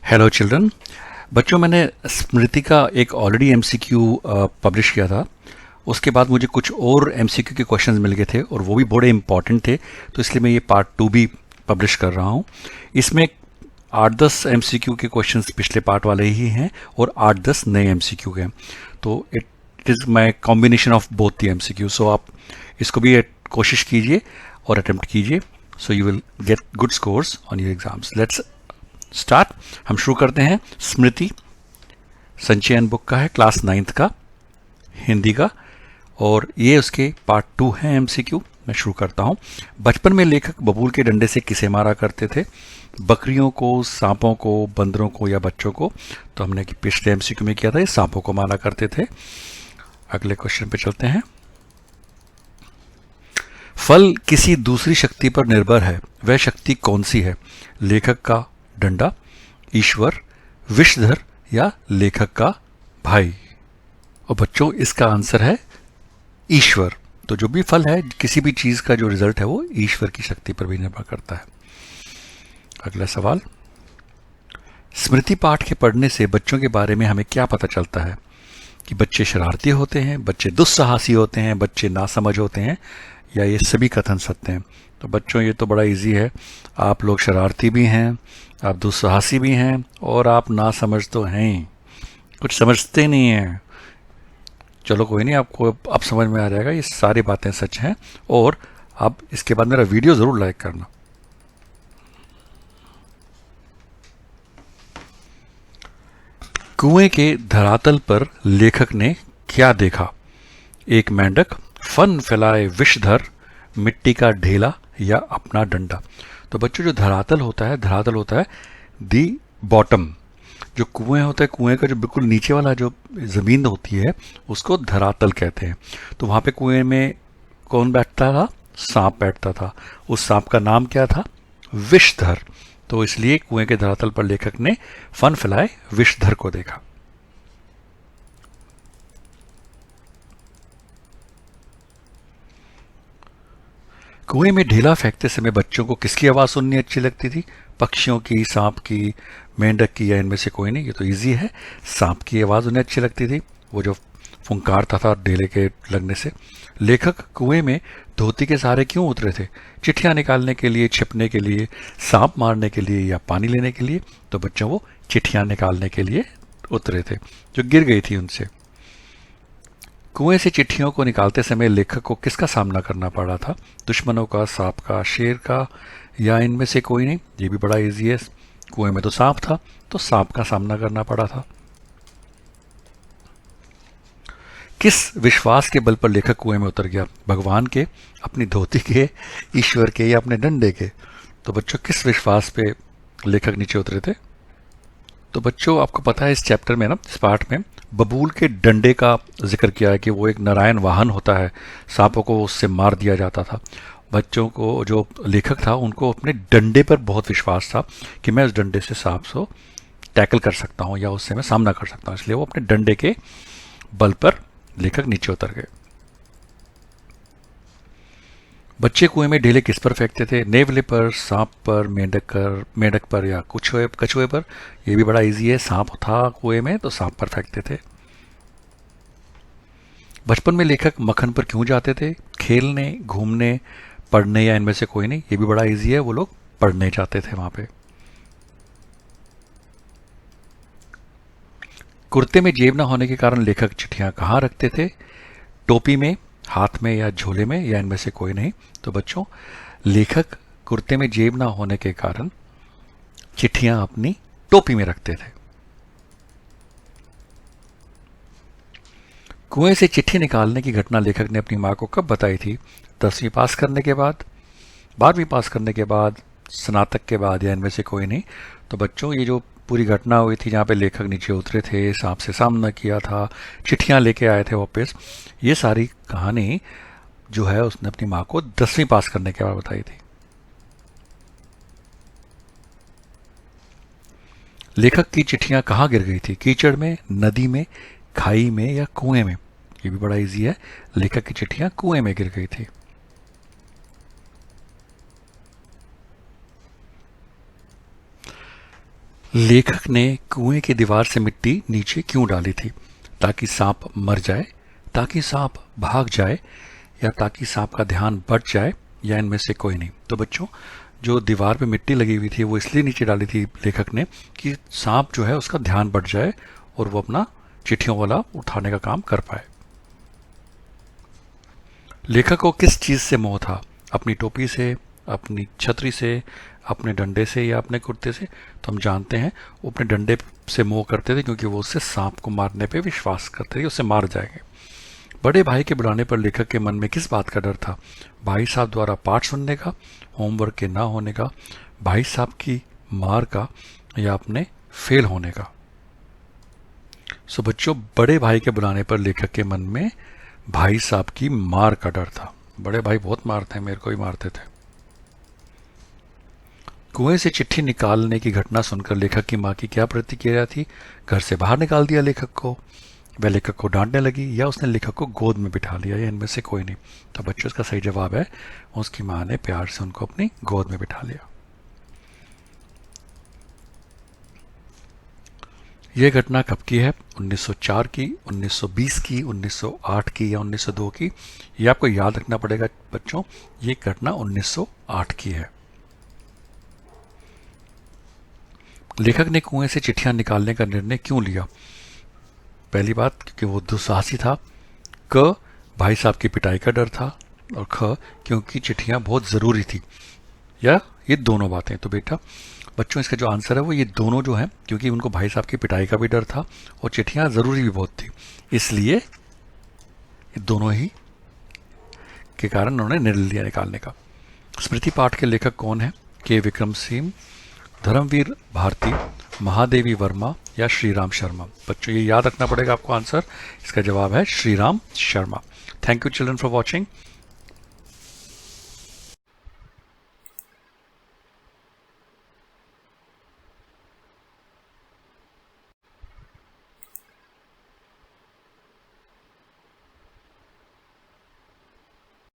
Hello children. बच्चों, मैंने स्मृति का एक ऑलरेडी एमसीक्यू पब्लिश किया था। उसके बाद मुझे कुछ और एमसीक्यू के क्वेश्चंस मिल गए थे और वो भी बड़े इंपॉर्टेंट थे, तो इसलिए मैं ये पार्ट 2 भी पब्लिश कर रहा हूँ। इसमें 8-10 एमसीक्यू के क्वेश्चंस पिछले पार्ट वाले ही हैं और 8-10 नए एमसीक्यू के हैं। तो it is my combination of both the MCQ. So आप इसको भी कोशिश कीजिए और अटेम्प्ट कीजिए, so you will get good scores on your exams. Let's start. हम शुरू करते हैं। स्मृति संचयन बुक का है, क्लास 9th का, हिंदी का, और ये उसके पार्ट 2 है एमसीक्यू। मैं शुरू करता हूँ। बचपन में लेखक बबूल के डंडे से किसे मारा करते थे? बकरियों को, सांपों को, बंदरों को या बच्चों को? तो हमने पिछले एमसीक्यू में किया था, ये सांपों को मारा करते थे। अगले क्वेश्चन पे चलते हैं। फल किसी दूसरी शक्ति पर निर्भर है, वह शक्ति कौन सी है? लेखक का डंडा, ईश्वर, विषधर या लेखक का भाई? और बच्चों, इसका आंसर है ईश्वर। तो जो भी फल है, किसी भी चीज का जो रिजल्ट है, वो ईश्वर की शक्ति पर भी निर्भर करता है। अगला सवाल। स्मृति पाठ के पढ़ने से बच्चों के बारे में हमें क्या पता चलता है? कि बच्चे शरारती होते हैं, बच्चे दुस्साहसी होते हैं, बच्चे नासमझ होते हैं, या ये सभी कथन सत्य हैं? तो बच्चों, ये तो बड़ा इजी है। आप लोग शरारती भी हैं, आप दुस्साहसी भी हैं, और आप नासमझ तो हैं, कुछ समझते नहीं हैं। चलो कोई नहीं, आपको अब समझ में आ जाएगा, ये सारी बातें सच हैं। और आप इसके बाद मेरा वीडियो जरूर लाइक करना। कुएं के धरातल पर लेखक ने क्या देखा? एक मेंढक, फन फैलाए विषधर, मिट्टी का ढेला या अपना डंडा? तो बच्चों, जो धरातल होता है दी बॉटम। जो कुएं होता है, कुएं का जो बिल्कुल नीचे वाला जो जमीन होती है, उसको धरातल कहते हैं। तो वहां पे कुएं में कौन बैठता था? सांप बैठता था। उस सांप का नाम क्या था? विषधर। तो इसलिए कुएं के धरातल पर लेखक ने फन फैलाए विषधर को देखा। कुएं में ढेला फेंकते समय बच्चों को किसकी आवाज सुननी अच्छी लगती थी? पक्षियों की, सांप की, मेंढक की, या इनमें से कोई नहीं? ये तो इजी है, सांप की आवाज उन्हें अच्छी लगती थी, वो जो फुंकारता था ढेले के लगने से। लेखक कुएं में धोती के सहारे क्यों उतरे थे? चिट्ठियां निकालने के लिए, छिपने के लिए, सांप मारने के लिए, या पानी लेने के लिए? तो बच्चों, वो चिट्ठियां निकालने के लिए उतरे थे, जो गिर गई थी उनसे। कुएं से चिट्ठियों को निकालते समय लेखक को किसका सामना करना पड़ा था? दुश्मनों का, सांप का, शेर का, या इनमें से कोई नहीं? ये भी बड़ा इजी है। कुएं में तो सांप था, तो सांप का सामना करना पड़ा था। किस विश्वास के बल पर लेखक कुएं में उतर गया? भगवान के, अपनी धोती के, ईश्वर के, या अपने डंडे के? तो बच्चों, किस विश्वास पे लेखक नीचे उतरे थे? तो बच्चों, आपको पता है, इस चैप्टर में ना, इस पार्ट में बबूल के डंडे का जिक्र किया है कि वो एक नारायण वाहन होता है, सांपों को उससे मार दिया जाता था। बच्चों को, जो लेखक था, उनको अपने डंडे पर बहुत विश्वास था कि मैं उस डंडे से सांप को टैकल कर सकता हूँ या उससे मैं सामना कर सकता हूँ, इसलिए वो अपने डंडे के बल पर लेखक नीचे उतर गए। बच्चे कुएं में ढेले किस पर फेंकते थे? नेवले पर, सांप पर, मेंढक पर, या कछुए पर? यह भी बड़ा इजी है। सांप था कुएं में, तो सांप पर फेंकते थे। बचपन में लेखक मक्खन पर क्यों जाते थे? खेलने, घूमने, पढ़ने, या इनमें से कोई नहीं? ये भी बड़ा इजी है, वो लोग पढ़ने जाते थे वहां पे। कुर्ते में जेब न होने के कारण लेखक चिट्ठियां कहाँ रखते थे? टोपी में, हाथ में, या झोले में, या इनमें से कोई नहीं? तो बच्चों, लेखक कुर्ते में जेब ना होने के कारण चिट्ठियां अपनी टोपी में रखते थे। कुएं से चिट्ठी निकालने की घटना लेखक ने अपनी मां को कब बताई थी? 10वीं पास करने के बाद, 12वीं पास करने के बाद, स्नातक के बाद, या इनमें से कोई नहीं? तो बच्चों, ये जो पूरी घटना हुई थी जहाँ पे लेखक नीचे उतरे थे, सांप से सामना किया था, चिट्ठियां लेके आए थे वापस, ये सारी कहानी जो है उसने अपनी माँ को 10वीं पास करने के बाद बताई थी। लेखक की चिट्ठियां कहाँ गिर गई थी? कीचड़ में, नदी में, खाई में, या कुएं में? ये भी बड़ा इजी है, लेखक की चिट्ठियां कुएं में गिर गई थी। लेखक ने कुएं की दीवार से मिट्टी नीचे क्यों डाली थी? ताकि सांप मर जाए, ताकि सांप भाग जाए, या ताकि सांप का ध्यान बट जाए, या इनमें से कोई नहीं। तो बच्चों, जो दीवार पे मिट्टी लगी हुई थी वो इसलिए नीचे डाली थी लेखक ने कि सांप जो है उसका ध्यान बट जाए और वो अपना चिट्ठियों वाला उठाने का काम कर पाए। लेखक को किस चीज से मोह था? अपनी टोपी से, अपनी छतरी से, अपने डंडे से, या अपने कुर्ते से? तो हम जानते हैं वो अपने डंडे से मोह करते थे, क्योंकि वो उससे सांप को मारने पे विश्वास करते थे, उससे मार जाएंगे। बड़े भाई के बुलाने पर लेखक के मन में किस बात का डर था? भाई साहब द्वारा पाठ सुनने का, होमवर्क के ना होने का, भाई साहब की मार का, या अपने फेल होने का? सो बच्चों, बड़े भाई के बुलाने पर लेखक के मन में भाई साहब की मार का डर था। बड़े भाई बहुत मारते हैं, मेरे को ही मारते थे। कुएं से चिट्ठी निकालने की घटना सुनकर लेखक की माँ की क्या प्रतिक्रिया थी? घर से बाहर निकाल दिया लेखक को, वह लेखक को डांटने लगी, या उसने लेखक को गोद में बिठा लिया, या इनमें से कोई नहीं? तो बच्चों, इसका सही जवाब है उसकी माँ ने प्यार से उनको अपनी गोद में बिठा लिया। यह घटना कब की है? 1904 की, 1920 की, 1908 की, या 1902 की? ये आपको याद रखना पड़ेगा बच्चों, ये घटना 1908 की है। लेखक ने कुएं से चिट्ठियां निकालने का निर्णय क्यों लिया? पहली बात, क्योंकि वो दुस्साहसी था। क, भाई साहब की पिटाई का डर था। और ख, क्योंकि चिट्ठियां बहुत ज़रूरी थी। या ये दोनों बातें? तो बेटा बच्चों, इसका जो आंसर है वो ये दोनों जो है, क्योंकि उनको भाई साहब की पिटाई का भी डर था और चिट्ठियां ज़रूरी भी बहुत थी, इसलिए ये दोनों ही के कारण उन्होंने निर्णय लिया निकालने का। स्मृति पाठ के लेखक कौन है? के विक्रम सिंह, धर्मवीर भारती, महादेवी वर्मा, या श्रीराम शर्मा? बच्चों, ये याद रखना पड़ेगा आपको आंसर। इसका जवाब है Shriram Sharma. Thank you children for watching.